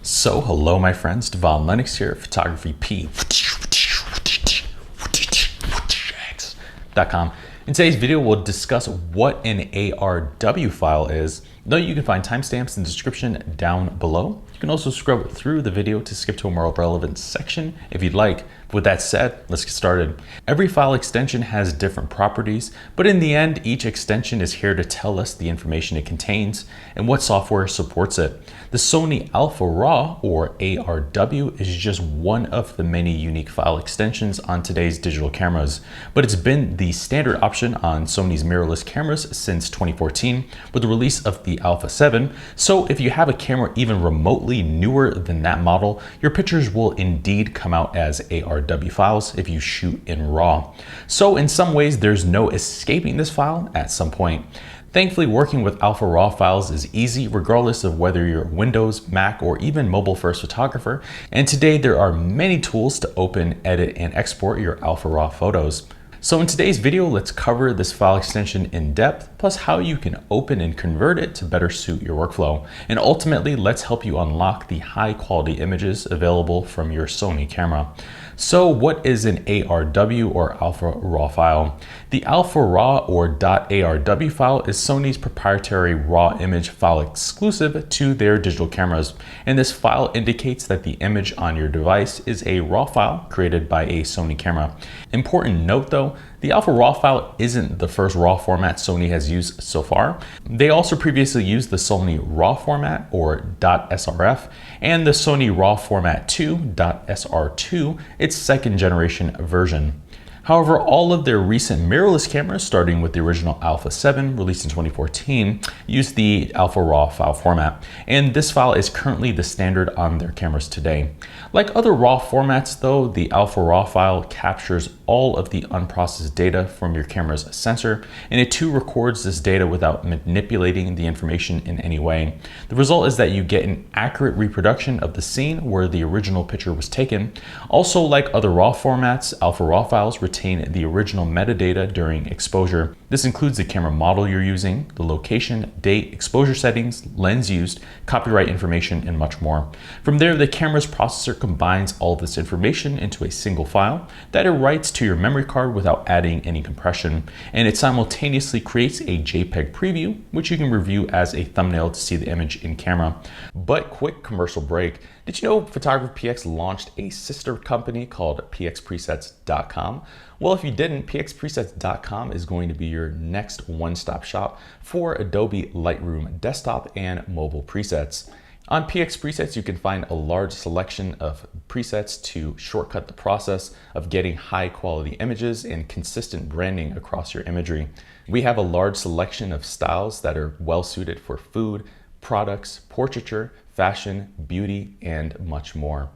So hello my friends, Devaun Lennox here at PhotographyPX.com. In today's video, we'll discuss what an ARW file is. Though you can find timestamps in the description down below. You can also scrub through the video to skip to a more relevant section if you'd like. With that said, let's get started. Every file extension has different properties, but in the end, each extension is here to tell us the information it contains and what software supports it. The Sony Alpha RAW, or ARW, is just one of the many unique file extensions on today's digital cameras, but it's been the standard option on Sony's mirrorless cameras since 2014 with the release of the Alpha 7. So if you have a camera even remotely newer than that model, your pictures will indeed come out as ARW files if you shoot in RAW. So in some ways, there's no escaping this file at some point. Thankfully, working with Alpha RAW files is easy regardless of whether you're a Windows, Mac, or even mobile first photographer. And today there are many tools to open, edit, and export your Alpha RAW photos. So in today's video, let's cover this file extension in depth, plus how you can open and convert it to better suit your workflow. And ultimately, let's help you unlock the high quality images available from your Sony camera. So what is an ARW or Alpha RAW file? The Alpha RAW or .arw file is Sony's proprietary RAW image file exclusive to their digital cameras. And this file indicates that the image on your device is a RAW file created by a Sony camera. Important note though, the Alpha RAW file isn't the first RAW format Sony has used so far. They also previously used the Sony RAW format or .srf and the Sony RAW format 2 .sr2, its second generation version. However, all of their recent mirrorless cameras, starting with the original Alpha 7 released in 2014, use the Alpha RAW file format, and this file is currently the standard on their cameras today. Like other RAW formats though, the Alpha RAW file captures all of the unprocessed data from your camera's sensor, and it too records this data without manipulating the information in any way. The result is that you get an accurate reproduction of the scene where the original picture was taken. Also, like other RAW formats, Alpha RAW files retain the original metadata during exposure. This includes the camera model you're using, the location, date, exposure settings, lens used, copyright information, and much more. From there, the camera's processor combines all of this information into a single file that it writes to your memory card without adding any compression, and it simultaneously creates a JPEG preview, which you can review as a thumbnail to see the image in camera. But quick commercial break. Did you know PhotographyPX launched a sister company called PXPresets.com? Well, if you didn't, PXPresets.com is going to be your next one-stop shop for Adobe Lightroom desktop and mobile presets. On PX Presets, you can find a large selection of presets to shortcut the process of getting high quality images and consistent branding across your imagery. We have a large selection of styles that are well suited for food, products, portraiture, fashion, beauty, and much more.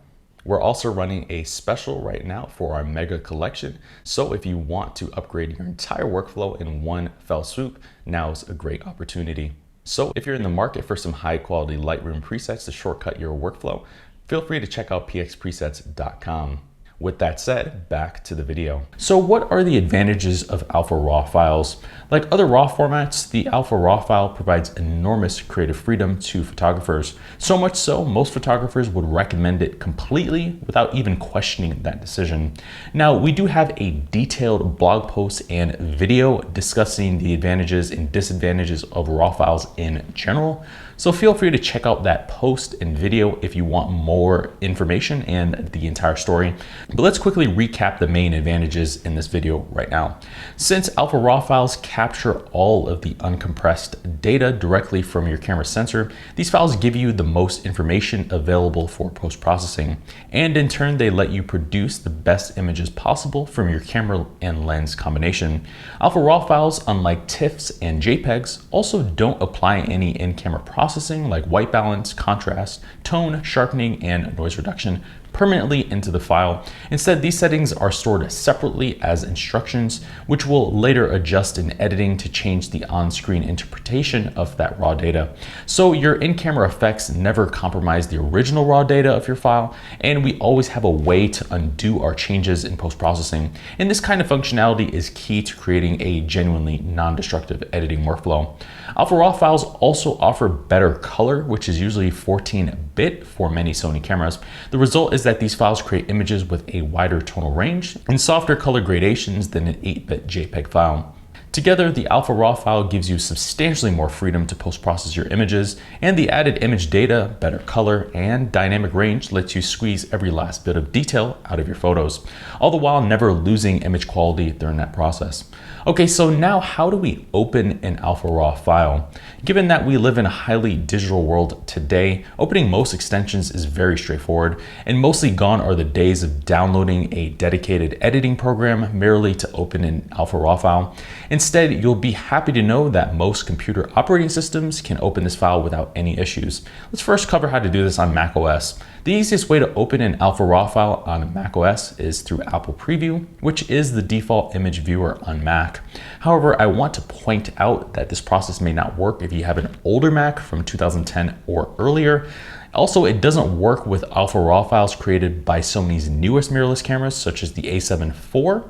We're also running a special right now for our mega collection. So if you want to upgrade your entire workflow in one fell swoop, now's a great opportunity. So if you're in the market for some high quality Lightroom presets to shortcut your workflow, feel free to check out pxpresets.com. With that said, back to the video. So what are the advantages of Alpha RAW files? Like other RAW formats, the Alpha RAW file provides enormous creative freedom to photographers. So much so, most photographers would recommend it completely without even questioning that decision. Now, we do have a detailed blog post and video discussing the advantages and disadvantages of RAW files in general. So feel free to check out that post and video if you want more information and the entire story. But let's quickly recap the main advantages in this video right now. Since Alpha RAW files capture all of the uncompressed data directly from your camera sensor, these files give you the most information available for post-processing. And in turn, they let you produce the best images possible from your camera and lens combination. Alpha RAW files, unlike TIFFs and JPEGs, also don't apply any in-camera processing like white balance, contrast, tone, sharpening, and noise reduction permanently into the file. Instead, these settings are stored separately as instructions, which will later adjust in editing to change the on-screen interpretation of that raw data. So your in-camera effects never compromise the original raw data of your file, and we always have a way to undo our changes in post-processing. And this kind of functionality is key to creating a genuinely non-destructive editing workflow. Alpha RAW files also offer better color, which is usually 14-bit for many Sony cameras. The result is that these files create images with a wider tonal range and softer color gradations than an 8-bit JPEG file. Together, the Alpha RAW file gives you substantially more freedom to post-process your images, and the added image data, better color, and dynamic range lets you squeeze every last bit of detail out of your photos, all the while never losing image quality during that process. Okay, so now how do we open an Alpha RAW file? Given that we live in a highly digital world today, opening most extensions is very straightforward, and mostly gone are the days of downloading a dedicated editing program merely to open an Alpha RAW file. Instead, you'll be happy to know that most computer operating systems can open this file without any issues. Let's first cover how to do this on macOS. The easiest way to open an Alpha RAW file on macOS is through Apple Preview, which is the default image viewer on Mac. However, I want to point out that this process may not work if you have an older Mac from 2010 or earlier. Also, it doesn't work with Alpha RAW files created by Sony's newest mirrorless cameras, such as the A7 IV.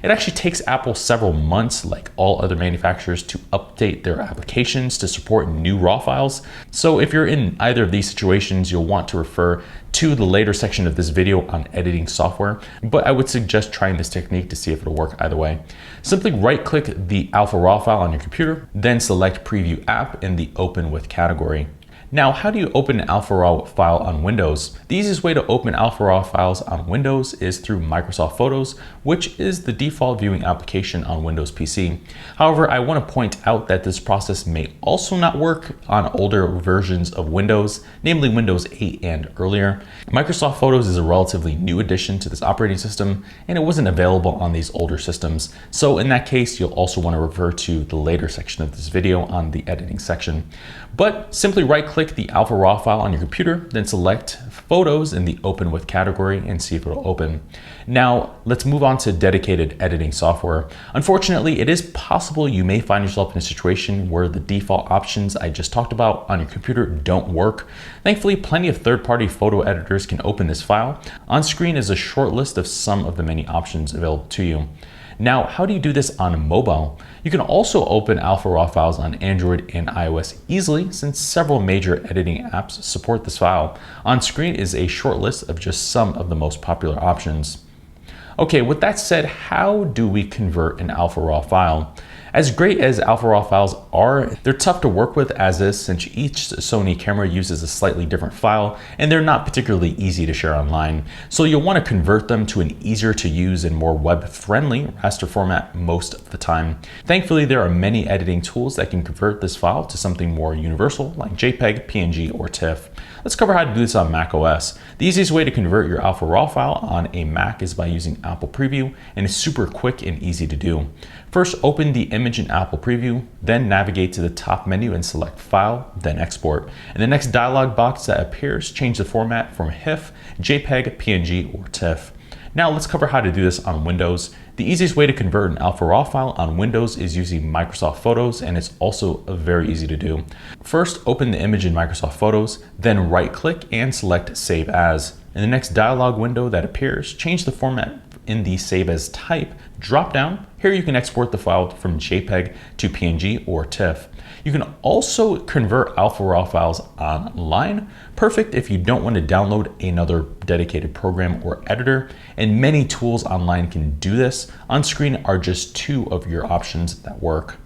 It actually takes Apple several months, like all other manufacturers, to update their applications to support new RAW files. So if you're in either of these situations, you'll want to refer to the later section of this video on editing software, but I would suggest trying this technique to see if it'll work either way. Simply right-click the Alpha RAW file on your computer, then select Preview App in the Open With category. Now, how do you open an Alpha RAW file on Windows? The easiest way to open Alpha RAW files on Windows is through Microsoft Photos, which is the default viewing application on Windows PC. However, I want to point out that this process may also not work on older versions of Windows, namely Windows 8 and earlier. Microsoft Photos is a relatively new addition to this operating system, and it wasn't available on these older systems. So in that case, you'll also want to refer to the later section of this video on the editing section. But simply right-click the Alpha RAW file on your computer, then select Photos in the Open With category and see if it'll open. Now, let's move on to dedicated editing software. Unfortunately, it is possible you may find yourself in a situation where the default options I just talked about on your computer don't work. Thankfully, plenty of third-party photo editors can open this file. On screen is a short list of some of the many options available to you. Now, how do you do this on mobile? You can also open Alpha RAW files on Android and iOS easily, since several major editing apps support this file. On screen is a short list of just some of the most popular options. Okay, with that said, how do we convert an Alpha RAW file? As great as Alpha RAW files are, they're tough to work with as is, since each Sony camera uses a slightly different file and they're not particularly easy to share online. So you'll want to convert them to an easier to use and more web-friendly raster format most of the time. Thankfully, there are many editing tools that can convert this file to something more universal like JPEG, PNG, or TIFF. Let's cover how to do this on macOS. The easiest way to convert your Alpha RAW file on a Mac is by using Apple Preview, and it's super quick and easy to do. First, open the image in Apple Preview, then navigate to the top menu and select File, then Export. In the next dialog box that appears, change the format from HIF, JPEG, PNG, or TIFF. Now let's cover how to do this on Windows. The easiest way to convert an Alpha RAW file on Windows is using Microsoft Photos, and it's also very easy to do. First, open the image in Microsoft Photos, then right-click and select Save As. In the next dialog window that appears, change the format in the Save As type drop-down. Here you can export the file from JPEG to PNG or TIFF. You can also convert Alpha RAW files online. Perfect if you don't want to download another dedicated program or editor, and many tools online can do this. On screen are just two of your options that work.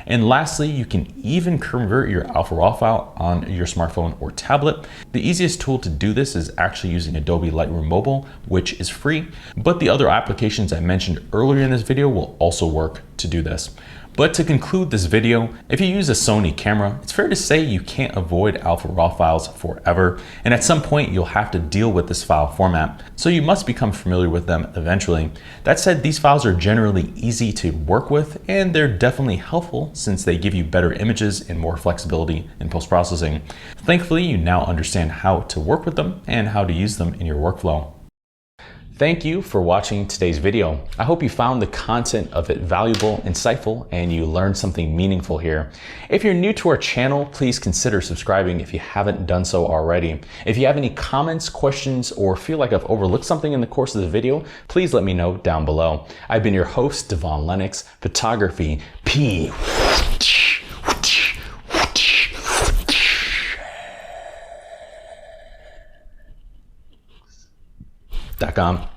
And lastly, you can even convert your Alpha RAW file on your smartphone or tablet. The easiest tool to do this is actually using Adobe Lightroom Mobile, which is free, but the other applications I mentioned earlier in this video will also work to do this. But to conclude this video, if you use a Sony camera, it's fair to say you can't avoid Alpha RAW files forever, and at some point you'll have to deal with this file format, so you must become familiar with them eventually. That said, these files are generally easy to work with, and they're definitely helpful since they give you better images and more flexibility in post-processing. Thankfully, you now understand how to work with them and how to use them in your workflow. Thank you for watching today's video. I hope you found the content of it valuable, insightful, and you learned something meaningful here. If you're new to our channel, please consider subscribing if you haven't done so already. If you have any comments, questions, or feel like I've overlooked something in the course of the video, please let me know down below. I've been your host, Devaun Lennox, Photography P. .com.